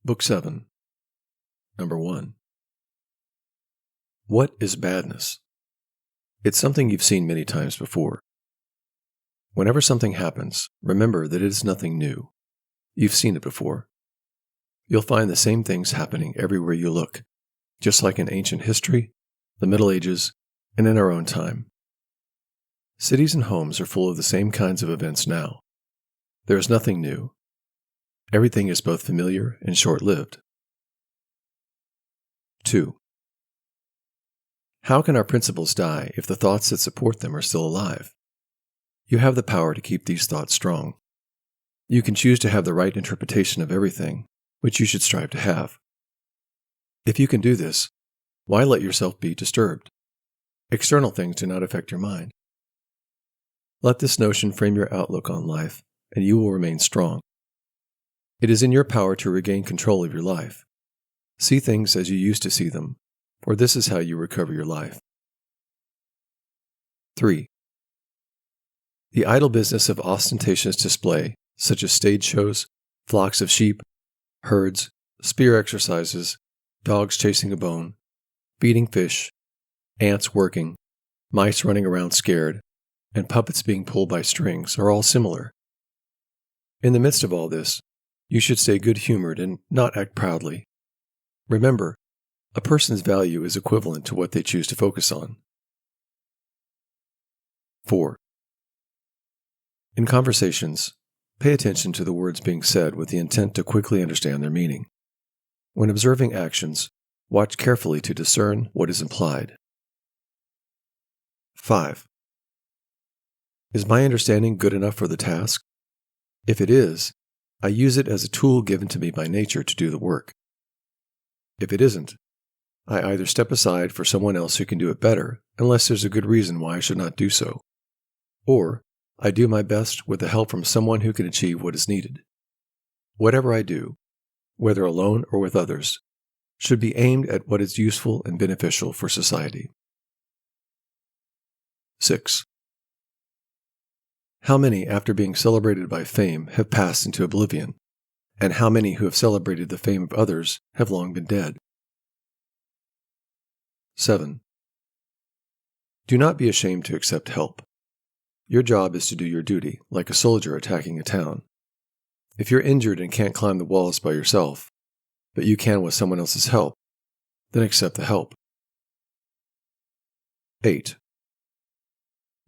Book 7, Number 1. What is badness? It's something you've seen many times before. Whenever something happens, remember that it is nothing new. You've seen it before. You'll find the same things happening everywhere you look, just like in ancient history, the Middle Ages, and in our own time. Cities and homes are full of the same kinds of events now. There is nothing new. Everything is both familiar and short-lived. 2. How can our principles die if the thoughts that support them are still alive? You have the power to keep these thoughts strong. You can choose to have the right interpretation of everything, which you should strive to have. If you can do this, why let yourself be disturbed? External things do not affect your mind. Let this notion frame your outlook on life, and you will remain strong. It is in your power to regain control of your life. See things as you used to see them, for this is how you recover your life. 3. The idle business of ostentatious display, such as stage shows, flocks of sheep, herds, spear exercises, dogs chasing a bone, feeding fish, ants working, mice running around scared, and puppets being pulled by strings are all similar. In the midst of all this, you should stay good-humored and not act proudly. Remember, a person's value is equivalent to what they choose to focus on. 4. In conversations, pay attention to the words being said with the intent to quickly understand their meaning. When observing actions, watch carefully to discern what is implied. 5. Is my understanding good enough for the task? If it is, I use it as a tool given to me by nature to do the work. If it isn't, I either step aside for someone else who can do it better, unless there's a good reason why I should not do so, or I do my best with the help from someone who can achieve what is needed. Whatever I do, whether alone or with others, should be aimed at what is useful and beneficial for society. 6. How many, after being celebrated by fame, have passed into oblivion, and how many who have celebrated the fame of others have long been dead? 7. Do not be ashamed to accept help. Your job is to do your duty, like a soldier attacking a town. If you're injured and can't climb the walls by yourself, but you can with someone else's help, then accept the help. 8.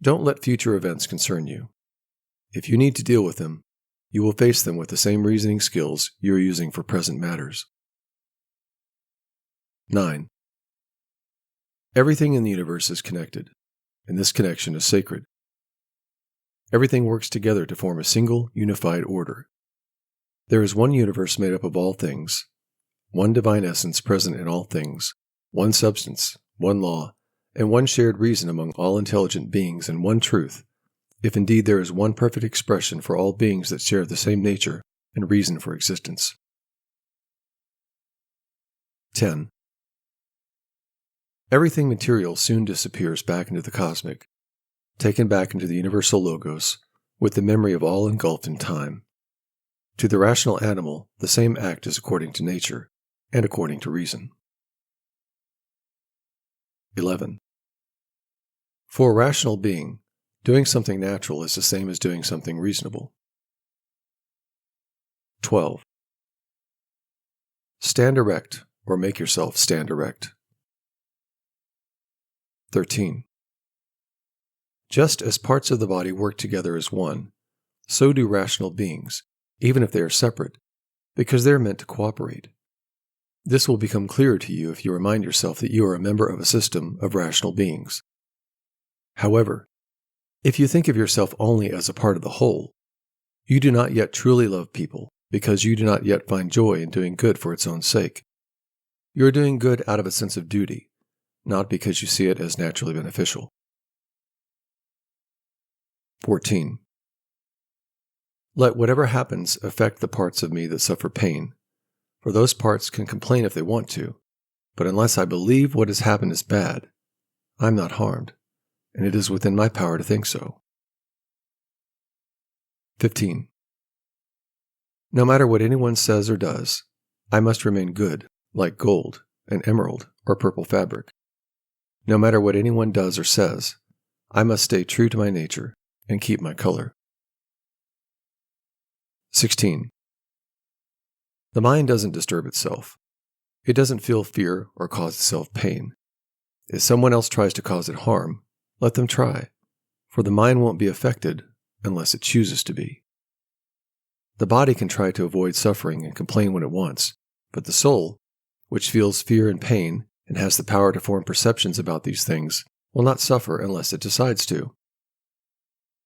Don't let future events concern you. If you need to deal with them, you will face them with the same reasoning skills you are using for present matters. 9. Everything in the universe is connected, and this connection is sacred. Everything works together to form a single, unified order. There is one universe made up of all things, one divine essence present in all things, one substance, one law, and one shared reason among all intelligent beings, and one truth, if indeed there is one perfect expression for all beings that share the same nature and reason for existence. 10. Everything material soon disappears back into the cosmic, taken back into the universal logos, with the memory of all engulfed in time. To the rational animal, the same act is according to nature, and according to reason. 11. For a rational being, doing something natural is the same as doing something reasonable. 12. Stand erect, or make yourself stand erect. 13. Just as parts of the body work together as one, so do rational beings, even if they are separate, because they are meant to cooperate. This will become clearer to you if you remind yourself that you are a member of a system of rational beings. However, if you think of yourself only as a part of the whole, you do not yet truly love people because you do not yet find joy in doing good for its own sake. You are doing good out of a sense of duty, not because you see it as naturally beneficial. 14. Let whatever happens affect the parts of me that suffer pain, for those parts can complain if they want to, but unless I believe what has happened is bad, I am not harmed, and it is within my power to think so. 15. No matter what anyone says or does, I must remain good, like gold, an emerald, or purple fabric. No matter what anyone does or says, I must stay true to my nature and keep my color. 16. The mind doesn't disturb itself. It doesn't feel fear or cause itself pain. If someone else tries to cause it harm, let them try, for the mind won't be affected unless it chooses to be. The body can try to avoid suffering and complain when it wants, but the soul, which feels fear and pain and has the power to form perceptions about these things, will not suffer unless it decides to.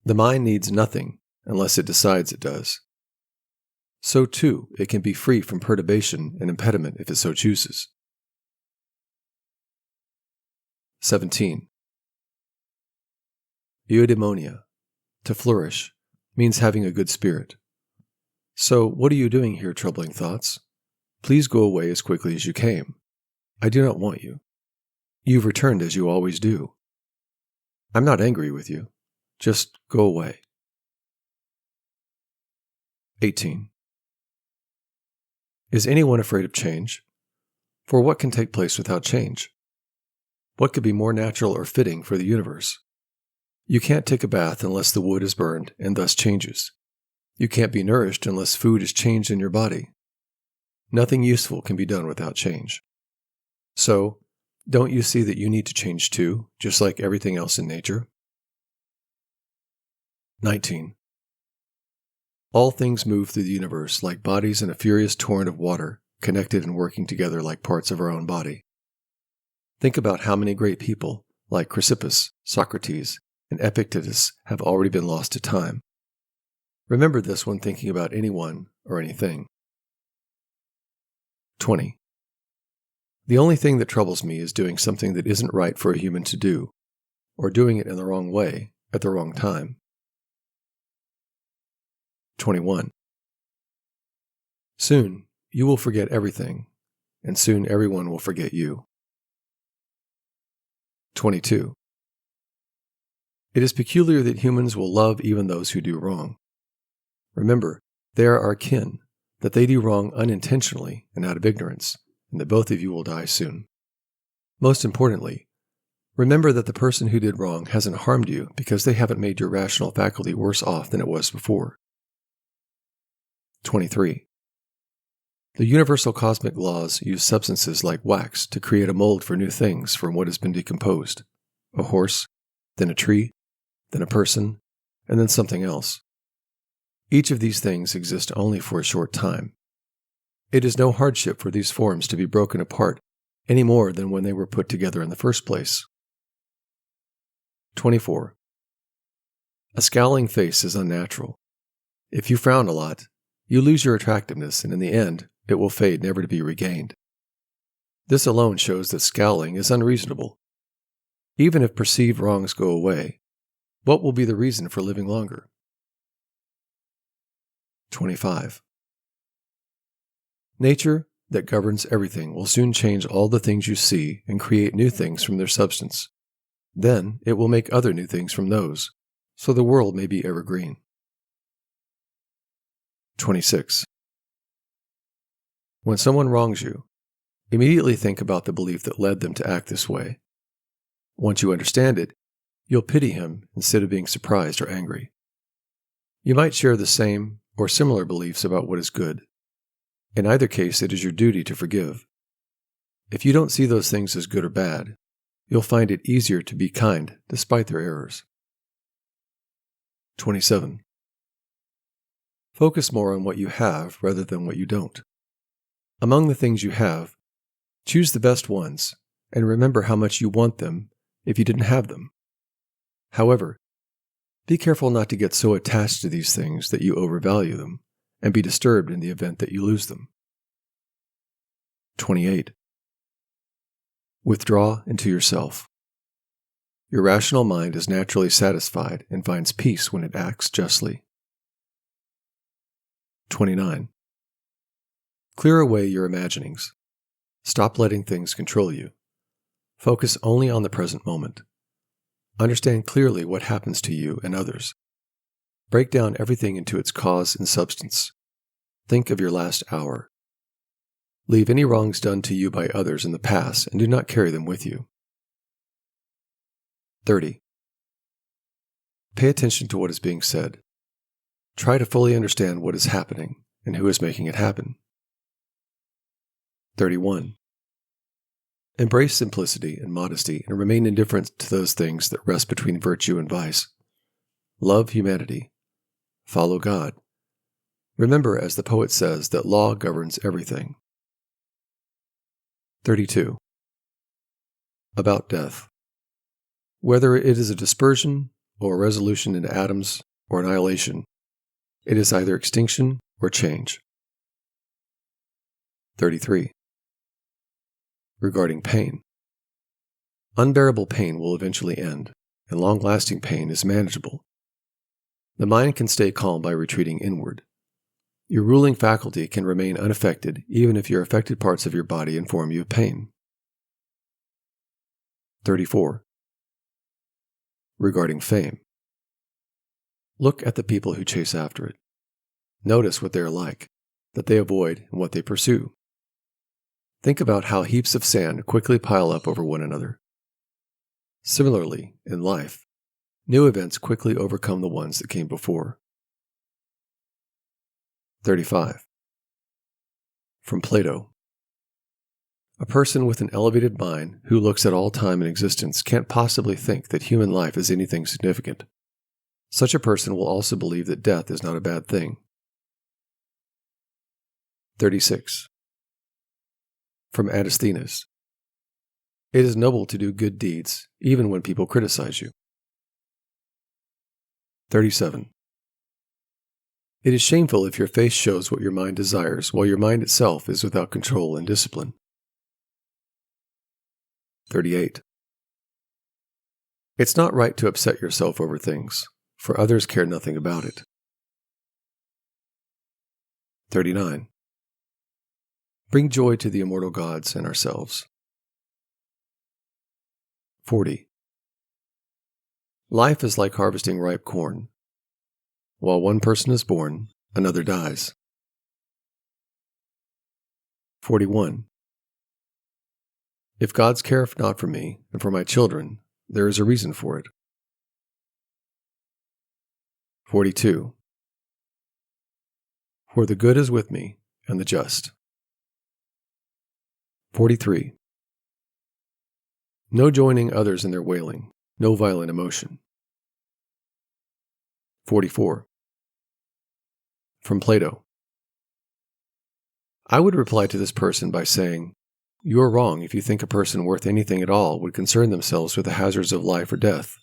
The mind needs nothing unless it decides it does. So too, it can be free from perturbation and impediment if it so chooses. 17. Eudaimonia, to flourish, means having a good spirit. So, what are you doing here, troubling thoughts? Please go away as quickly as you came. I do not want you. You've returned as you always do. I'm not angry with you. Just go away. 18. Is anyone afraid of change? For what can take place without change? What could be more natural or fitting for the universe? You can't take a bath unless the wood is burned and thus changes. You can't be nourished unless food is changed in your body. Nothing useful can be done without change. So, don't you see that you need to change too, just like everything else in nature? 19. All things move through the universe like bodies in a furious torrent of water, connected and working together like parts of our own body. Think about how many great people, like Chrysippus, Socrates, and Epictetus, have already been lost to time. Remember this when thinking about anyone or anything. 20. The only thing that troubles me is doing something that isn't right for a human to do, or doing it in the wrong way at the wrong time. 21. Soon, you will forget everything, and soon everyone will forget you. 22. It is peculiar that humans will love even those who do wrong. Remember, they are our kin, that they do wrong unintentionally and out of ignorance, and that both of you will die soon. Most importantly, remember that the person who did wrong hasn't harmed you because they haven't made your rational faculty worse off than it was before. 23. The universal cosmic laws use substances like wax to create a mold for new things from what has been decomposed. A horse, then a tree, then a person, and then something else. Each of these things exist only for a short time. It is no hardship for these forms to be broken apart any more than when they were put together in the first place. 24. A scowling face is unnatural. If you frown a lot, you lose your attractiveness, and in the end, it will fade never to be regained. This alone shows that scowling is unreasonable. Even if perceived wrongs go away, what will be the reason for living longer? 25. Nature, that governs everything, will soon change all the things you see and create new things from their substance. Then it will make other new things from those, so the world may be evergreen. 26. When someone wrongs you, immediately think about the belief that led them to act this way. Once you understand it, you'll pity him instead of being surprised or angry. You might share the same or similar beliefs about what is good. In either case, it is your duty to forgive. If you don't see those things as good or bad, you'll find it easier to be kind despite their errors. 27. Focus more on what you have rather than what you don't. Among the things you have, choose the best ones and remember how much you want them if you didn't have them. However, be careful not to get so attached to these things that you overvalue them and be disturbed in the event that you lose them. 28. Withdraw into yourself. Your rational mind is naturally satisfied and finds peace when it acts justly. 29. Clear away your imaginings. Stop letting things control you. Focus only on the present moment. Understand clearly what happens to you and others. Break down everything into its cause and substance. Think of your last hour. Leave any wrongs done to you by others in the past and do not carry them with you. 30. Pay attention to what is being said. Try to fully understand what is happening and who is making it happen. 31. Embrace simplicity and modesty and remain indifferent to those things that rest between virtue and vice. Love humanity. Follow God. Remember, as the poet says, that law governs everything. 32. About death. Whether it is a dispersion or a resolution into atoms or annihilation, it is either extinction or change. 33. Regarding pain. Unbearable pain will eventually end, and long-lasting pain is manageable. The mind can stay calm by retreating inward. Your ruling faculty can remain unaffected even if your affected parts of your body inform you of pain. 34. Regarding fame. Look at the people who chase after it. Notice what they are like, that they avoid, and what they pursue. Think about how heaps of sand quickly pile up over one another. Similarly, in life, new events quickly overcome the ones that came before. 35. From Plato. A person with an elevated mind who looks at all time and existence can't possibly think that human life is anything significant. Such a person will also believe that death is not a bad thing. 36. From Antonine. It is noble to do good deeds, even when people criticize you. 37. It is shameful if your face shows what your mind desires, while your mind itself is without control and discipline. 38. It's not right to upset yourself over things, for others care nothing about it. 39. Bring joy to the immortal gods and ourselves. 40. Life is like harvesting ripe corn. While one person is born, another dies. 41. If gods care not for me and for my children, there is a reason for it. 42. For the good is with me and the just. 43. No joining others in their wailing, no violent emotion. 44. From Plato. I would reply to this person by saying, you are wrong if you think a person worth anything at all would concern themselves with the hazards of life or death.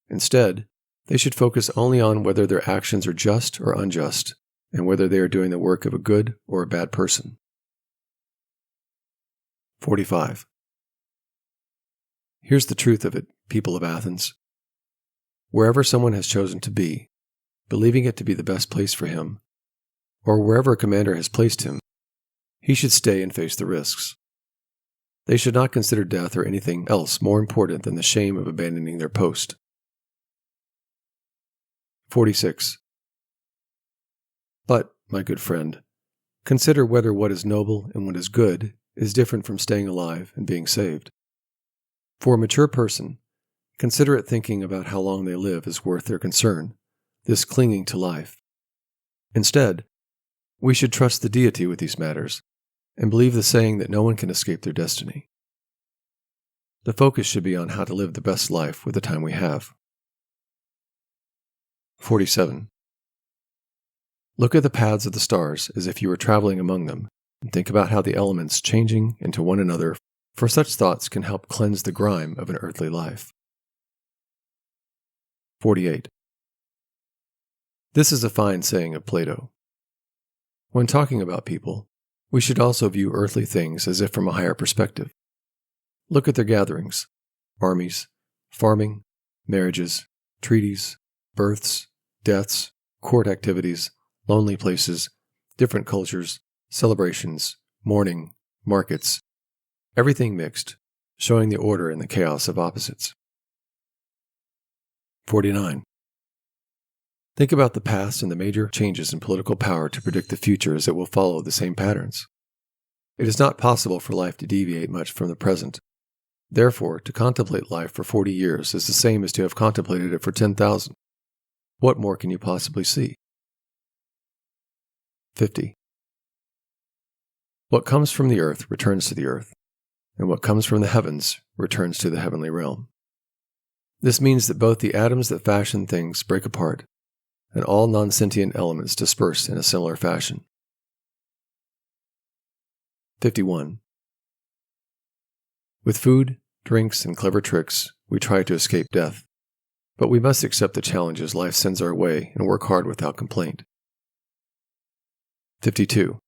Instead, they should focus only on whether their actions are just or unjust, and whether they are doing the work of a good or a bad person. 45. Here's the truth of it, people of Athens. Wherever someone has chosen to be, believing it to be the best place for him, or wherever a commander has placed him, he should stay and face the risks. They should not consider death or anything else more important than the shame of abandoning their post. 46. But, my good friend, consider whether what is noble and what is good is different from staying alive and being saved. For a mature person, considerate thinking about how long they live is worth their concern, this clinging to life. Instead, we should trust the deity with these matters, and believe the saying that no one can escape their destiny. The focus should be on how to live the best life with the time we have. 47. Look at the paths of the stars as if you were traveling among them, and think about how the elements changing into one another, for such thoughts can help cleanse the grime of an earthly life. 48. This is a fine saying of Plato. When talking about people, we should also view earthly things as if from a higher perspective. Look at their gatherings, armies, farming, marriages, treaties, births, deaths, court activities, lonely places, different cultures, celebrations, mourning, markets, everything mixed, showing the order in the chaos of opposites. 49. Think about the past and the major changes in political power to predict the future as it will follow the same patterns. It is not possible for life to deviate much from the present. Therefore, to contemplate life for 40 years is the same as to have contemplated it for 10,000. What more can you possibly see? 50. What comes from the earth returns to the earth, and what comes from the heavens returns to the heavenly realm. This means that both the atoms that fashion things break apart, and all non-sentient elements disperse in a similar fashion. 51. With food, drinks, and clever tricks, we try to escape death, but we must accept the challenges life sends our way and work hard without complaint. 52.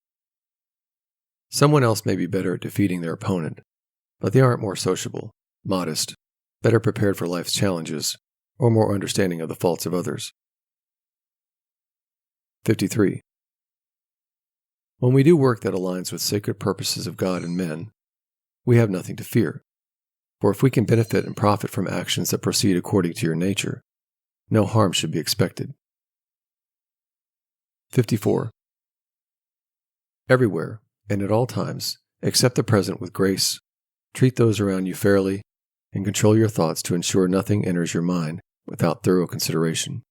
Someone else may be better at defeating their opponent, but they aren't more sociable, modest, better prepared for life's challenges, or more understanding of the faults of others. 53. When we do work that aligns with sacred purposes of God and men, we have nothing to fear, for if we can benefit and profit from actions that proceed according to your nature, no harm should be expected. 54. Everywhere, and at all times, accept the present with grace, treat those around you fairly, and control your thoughts to ensure nothing enters your mind without thorough consideration.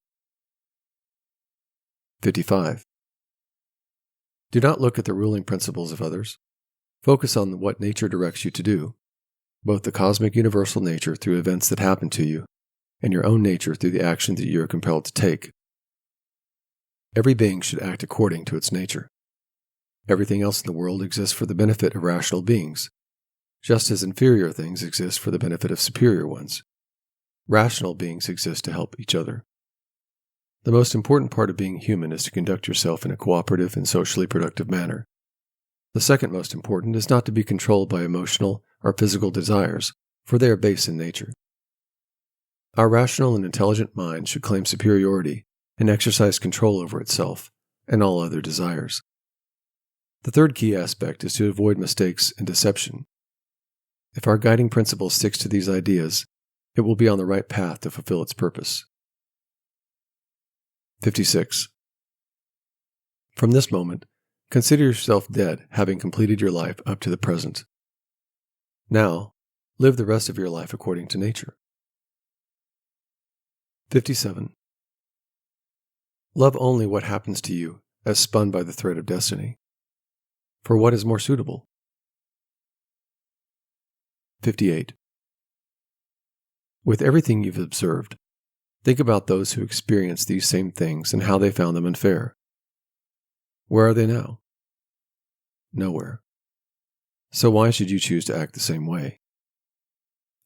55. Do not look at the ruling principles of others. Focus on what nature directs you to do, both the cosmic universal nature through events that happen to you, and your own nature through the action that you are compelled to take. Every being should act according to its nature. Everything else in the world exists for the benefit of rational beings, just as inferior things exist for the benefit of superior ones. Rational beings exist to help each other. The most important part of being human is to conduct yourself in a cooperative and socially productive manner. The second most important is not to be controlled by emotional or physical desires, for they are base in nature. Our rational and intelligent mind should claim superiority and exercise control over itself and all other desires. The third key aspect is to avoid mistakes and deception. If our guiding principle sticks to these ideas, it will be on the right path to fulfill its purpose. 56. From this moment, consider yourself dead, having completed your life up to the present. Now, live the rest of your life according to nature. 57. Love only what happens to you as spun by the thread of destiny. For what is more suitable? 58. With everything you've observed, think about those who experienced these same things and how they found them unfair. Where are they now? Nowhere. So why should you choose to act the same way?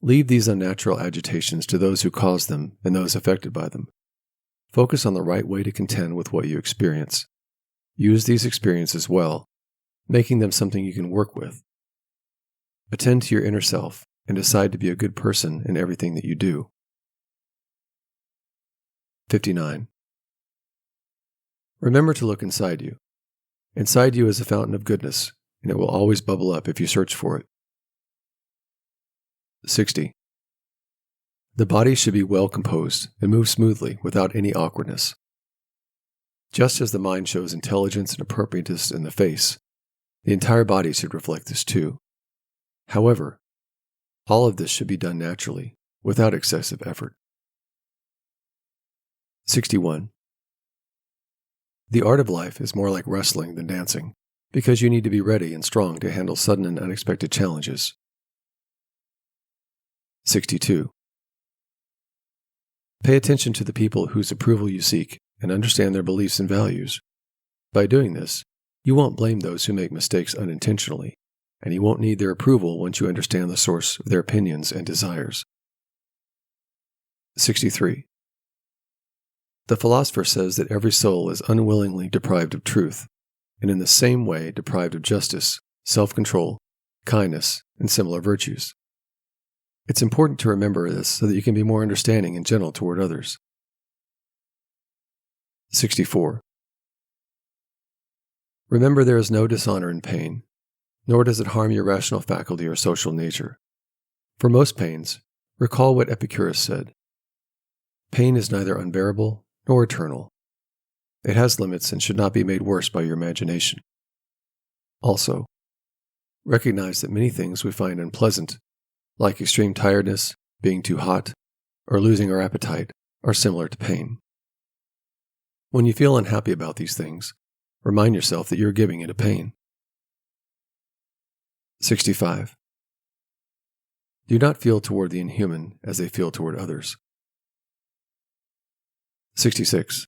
Leave these unnatural agitations to those who caused them and those affected by them. Focus on the right way to contend with what you experience. Use these experiences well, making them something you can work with. Attend to your inner self and decide to be a good person in everything that you do. 59. Remember to look inside you. Inside you is a fountain of goodness, and it will always bubble up if you search for it. 60. The body should be well composed and move smoothly without any awkwardness. Just as the mind shows intelligence and appropriateness in the face, the entire body should reflect this too. However, all of this should be done naturally, without excessive effort. 61. The art of life is more like wrestling than dancing, because you need to be ready and strong to handle sudden and unexpected challenges. 62. Pay attention to the people whose approval you seek and understand their beliefs and values. By doing this, you won't blame those who make mistakes unintentionally, and you won't need their approval once you understand the source of their opinions and desires. 63. The philosopher says that every soul is unwillingly deprived of truth, and in the same way deprived of justice, self-control, kindness, and similar virtues. It's important to remember this so that you can be more understanding and gentle toward others. 64. Remember there is no dishonor in pain, nor does it harm your rational faculty or social nature. For most pains, recall what Epicurus said. Pain is neither unbearable nor eternal. It has limits and should not be made worse by your imagination. Also, recognize that many things we find unpleasant, like extreme tiredness, being too hot, or losing our appetite, are similar to pain. When you feel unhappy about these things, remind yourself that you're giving into pain. 65. Do not feel toward the inhuman as they feel toward others. 66.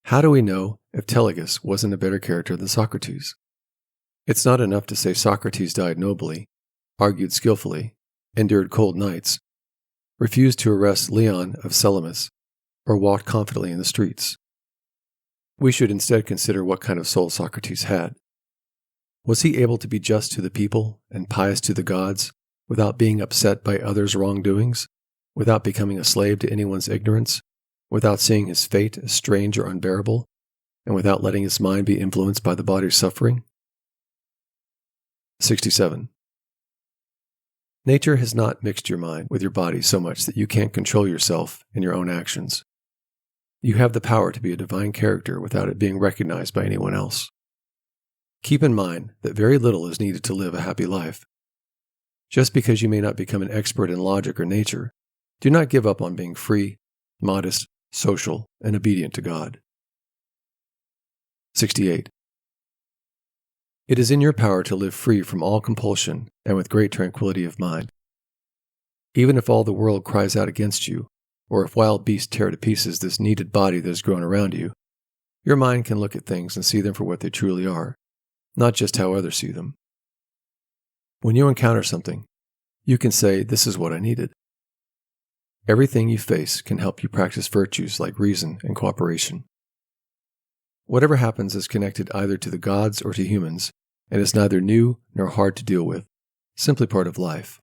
How do we know if Telegus wasn't a better character than Socrates? It's not enough to say Socrates died nobly, argued skillfully, endured cold nights, refused to arrest Leon of Salamis, or walked confidently in the streets. We should instead consider what kind of soul Socrates had. Was he able to be just to the people and pious to the gods without being upset by others' wrongdoings, without becoming a slave to anyone's ignorance, without seeing his fate as strange or unbearable, and without letting his mind be influenced by the body's suffering? 67. Nature has not mixed your mind with your body so much that you can't control yourself and your own actions. You have the power to be a divine character without it being recognized by anyone else. Keep in mind that very little is needed to live a happy life. Just because you may not become an expert in logic or nature, do not give up on being free, modest, social, and obedient to God. 68. It is in your power to live free from all compulsion and with great tranquility of mind. Even if all the world cries out against you, or if wild beasts tear to pieces this needed body that has grown around you, your mind can look at things and see them for what they truly are, not just how others see them. When you encounter something, you can say, "This is what I needed." Everything you face can help you practice virtues like reason and cooperation. Whatever happens is connected either to the gods or to humans, and is neither new nor hard to deal with, simply part of life.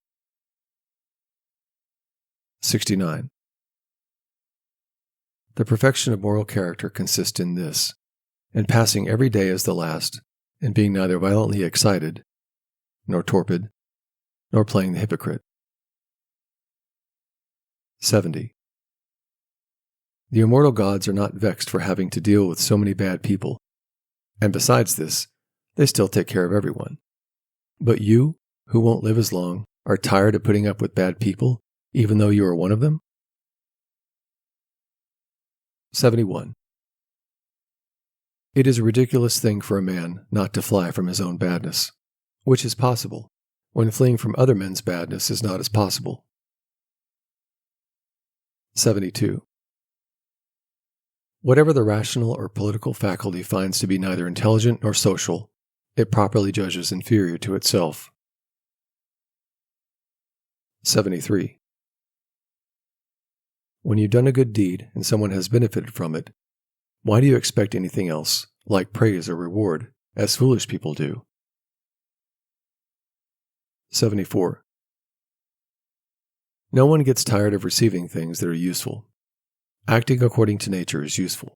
69. The perfection of moral character consists in this, in passing every day as the last, and being neither violently excited, nor torpid, nor playing the hypocrite. 70. The immortal gods are not vexed for having to deal with so many bad people, and besides this, they still take care of everyone. But you, who won't live as long, are tired of putting up with bad people, even though you are one of them? 71. It is a ridiculous thing for a man not to fly from his own badness, which is possible, when fleeing from other men's badness is not as possible. 72. Whatever the rational or political faculty finds to be neither intelligent nor social, it properly judges inferior to itself. 73. When you've done a good deed and someone has benefited from it, why do you expect anything else, like praise or reward, as foolish people do? 74. No one gets tired of receiving things that are useful. Acting according to nature is useful.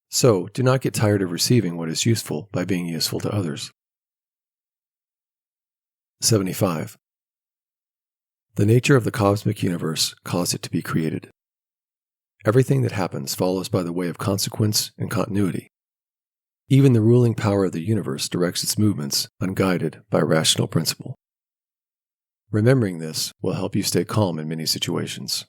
So, do not get tired of receiving what is useful by being useful to others. 75. The nature of the cosmic universe caused it to be created. Everything that happens follows by the way of consequence and continuity. Even the ruling power of the universe directs its movements unguided by rational principle. Remembering this will help you stay calm in many situations.